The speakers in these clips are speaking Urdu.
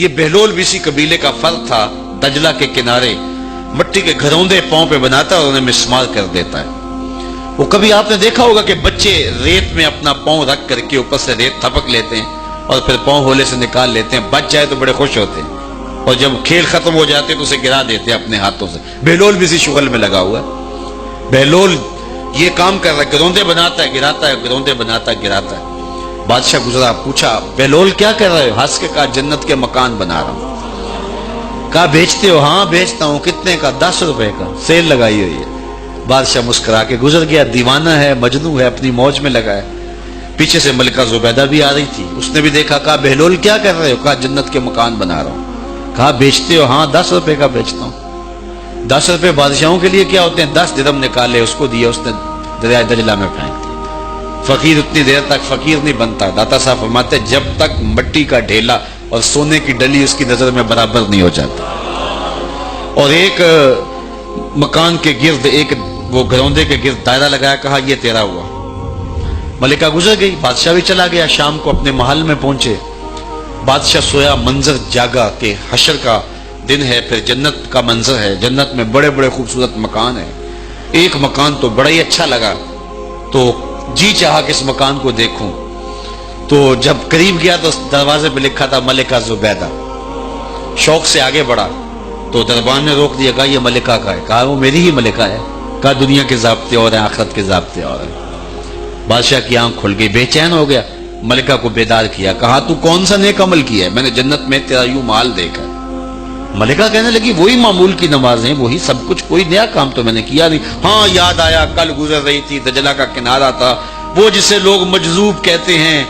یہ بہلول بھی اسی قبیلے کا فرد تھا، دجلہ کے کنارے مٹی کے گھروندے پاؤں پہ بناتا ہے اور انہیں مسمار کر دیتا ہے۔ وہ کبھی آپ نے دیکھا ہوگا کہ بچے ریت میں اپنا پاؤں رکھ کر کے اوپر سے ریت تھپک لیتے ہیں اور پھر پاؤں ہولے سے نکال لیتے ہیں، بچ جائے تو بڑے خوش ہوتے ہیں، اور جب کھیل ختم ہو جاتے تو اسے گرا دیتے ہیں اپنے ہاتھوں سے۔ بہلول بھی اسی شغل میں لگا ہوا ہے۔ بہلول یہ کام کر رہا ہے، گروندے بناتا ہے گراتا ہے، گروندے بناتا ہے گراتا ہے۔ بادشاہ گزرا، پوچھا بہلول کیا کر رہے ہو؟ ہنس کے کہا جنت کے مکان بنا رہا ہوں۔ کہا بیچتے ہو؟ ہاں بیچتا ہوں۔ کتنے کا؟ 10 روپے کا، سیل لگائی ہوئی ہے۔ بادشاہ مسکرا کے گزر گیا، دیوانہ ہے، مجنوں ہے، اپنی موج میں لگا ہے۔ پیچھے سے ملکہ زبیدہ بھی آ رہی تھی، اس نے بھی دیکھا، کہا بہلول کیا کر رہے ہو؟ کہا جنت کے مکان بنا رہا ہوں۔ کہا بیچتے ہو؟ ہاں 10 روپے کا بیچتا ہوں۔ 10 روپے بادشاہوں کے لیے کیا ہوتے ہیں؟ 10 درہم نکالے، اس کو دیے، اس نے دریائے دجلہ میں پھینک دیا۔ فقیر اتنی دیر تک فقیر نہیں بنتا، داتا صاحب فرماتے جب تک مٹی کا ڈھیلا اور سونے کی ڈلی اس کی نظر میں برابر نہیں ہو جاتا۔ اور ایک مکان کے گرد، ایک وہ گھروندے کے گرد دائرہ لگایا، کہا یہ تیرا ہوا۔ ملکہ گزر گئی، بادشاہ بھی چلا گیا۔ شام کو اپنے محل میں پہنچے، بادشاہ سویا، منظر جاگا کہ حشر کا دن ہے، پھر جنت کا منظر ہے، جنت میں بڑے بڑے خوبصورت مکان ہیں۔ ایک مکان تو بڑا ہی اچھا لگا، تو جی چاہا کہ اس مکان کو دیکھوں۔ تو جب قریب گیا تو دروازے پہ لکھا تھا ملکہ زبیدہ۔ شوق سے آگے بڑھا تو دربان نے روک دیا، کہا یہ ملکہ کا ہے۔ کہا وہ میری ہی ملکہ ہے۔ کہا دنیا کے ضابطے اور ہیں، آخرت کے ضابطے اور ہیں۔ بادشاہ کی آنکھ کھل گئی، بے چین ہو گیا، ملکہ کو بیدار کیا، کہا تو کون سا نیک عمل کیا ہے؟ میں نے جنت میں تیرا یوں مال دیکھا ہے۔ ملکہ کہنے لگی وہی معمول کی نمازیں، وہی سب کچھ، کوئی نیا کام تو میں نے کیا نہیں۔ ہاں یاد آیا، کل گزر رہی تھی، دجلہ کا کنارہ تھا، وہ جسے لوگ مجذوب کہتے ہیں،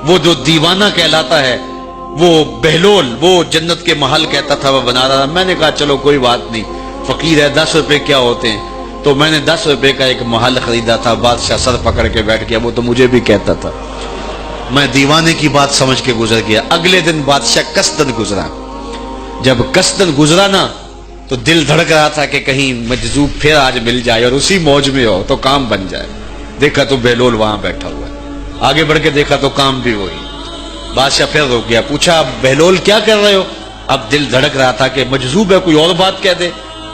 وہ جو دیوانہ کہلاتا ہے، وہ بہلول، وہ جنت کے محل کہتا تھا وہ بنا رہا تھا۔ میں نے کہا چلو کوئی بات نہیں، فقیر ہے، 10 روپے کیا ہوتے ہیں، تو میں نے 10 روپے کا ایک محل خریدا تھا۔ بادشاہ سر پکڑ کے بیٹھ گیا، وہ تو مجھے بھی کہتا تھا۔ میں دیوانے کی بات سمجھ کے گزر گیا۔ اگلے دن بادشاہ قصدن گزرا۔ جب قصدن گزرا نا تو دل دھڑک رہا تھا کہ کہیں مجذوب پھر آج مل جائے اور اسی موج میں ہو تو کام بن جائے۔ دیکھا تو بہلول وہاں بیٹھا ہوا ہے، آگے بڑھ کے دیکھا تو کام بھی وہی۔ بادشاہ پھر رک گیا، پوچھا بہلول کیا کر رہے ہو؟ اب دل دھڑک رہا تھا کہ مجذوب ہے، کوئی اور بات کہہ دے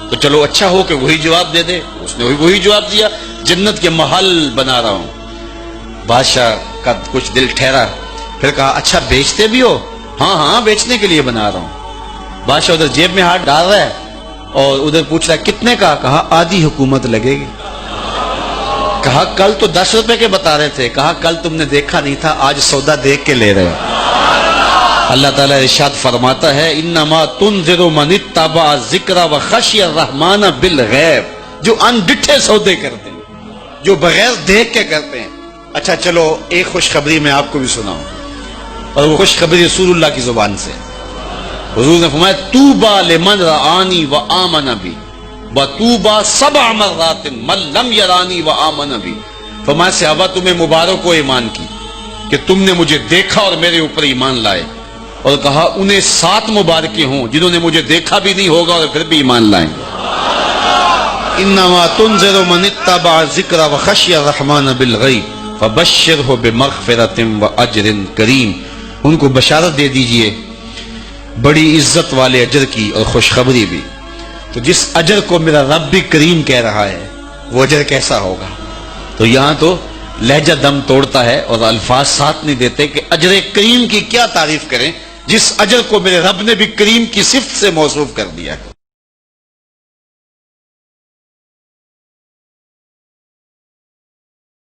تو چلو اچھا ہو کہ وہی جواب دے دے۔ اس نے وہی جواب دیا، جنت کے محل بنا رہا ہوں۔ بادشاہ کا کچھ دل ٹھہرا، پھر کہا اچھا بیچتے بھی ہو؟ ہاں ہاں بیچنے کے لیے بنا رہا ہوں۔ بادشاہ ادھر جیب میں ہاتھ ڈال رہا ہے اور ادھر پوچھ رہا ہے کتنے کا؟ کہا آدھی حکومت لگے گی۔ کہا کل تو 10 روپے کے بتا رہے تھے۔ کہا کل تم نے دیکھا نہیں تھا، آج سودا دیکھ کے لے رہے ہو۔ اللہ تعالیٰ ارشاد فرماتا ہے انما تنذر من اتبع الذکر وخشی الرحمن بالغیب، جو ان ڈٹھے سودے کرتے ہیں، جو بغیر دیکھ کے کرتے ہیں۔ اچھا چلو ایک خوشخبری میں آپ کو بھی سناؤں، اور وہ خوشخبری رسول اللہ کی زبان سے۔ حضور نے فرمایا طوبی لمن رآنی وآمن بی وطوبی 7 مرات من لم یرانی وآمن بی۔ فرمایا صحابہ تمہیں مبارک ہو ایمان کی کہ تم نے مجھے دیکھا اور میرے اوپر ایمان لائے، اور کہا انہیں 7 مبارکیں ہوں جنہوں نے مجھے دیکھا بھی نہیں ہوگا اور پھر بھی ایمان لائیں گے۔ انما تنذر من اتبع الذکر وخشی الرحمن بالغیب فبشرہ بمغفرۃ واجر کریم۔ ان کو بشارت دے دیجئے بڑی عزت والے اجر کی اور خوشخبری بھی۔ تو جس اجر کو میرا رب بھی کریم کہہ رہا ہے وہ اجر کیسا ہوگا؟ تو یہاں تو لہجہ دم توڑتا ہے اور الفاظ ساتھ نہیں دیتے کہ اجر کریم کی کیا تعریف کریں جس اجر کو میرے رب نے بھی کریم کی صفت سے موصوف کر دیا ہے۔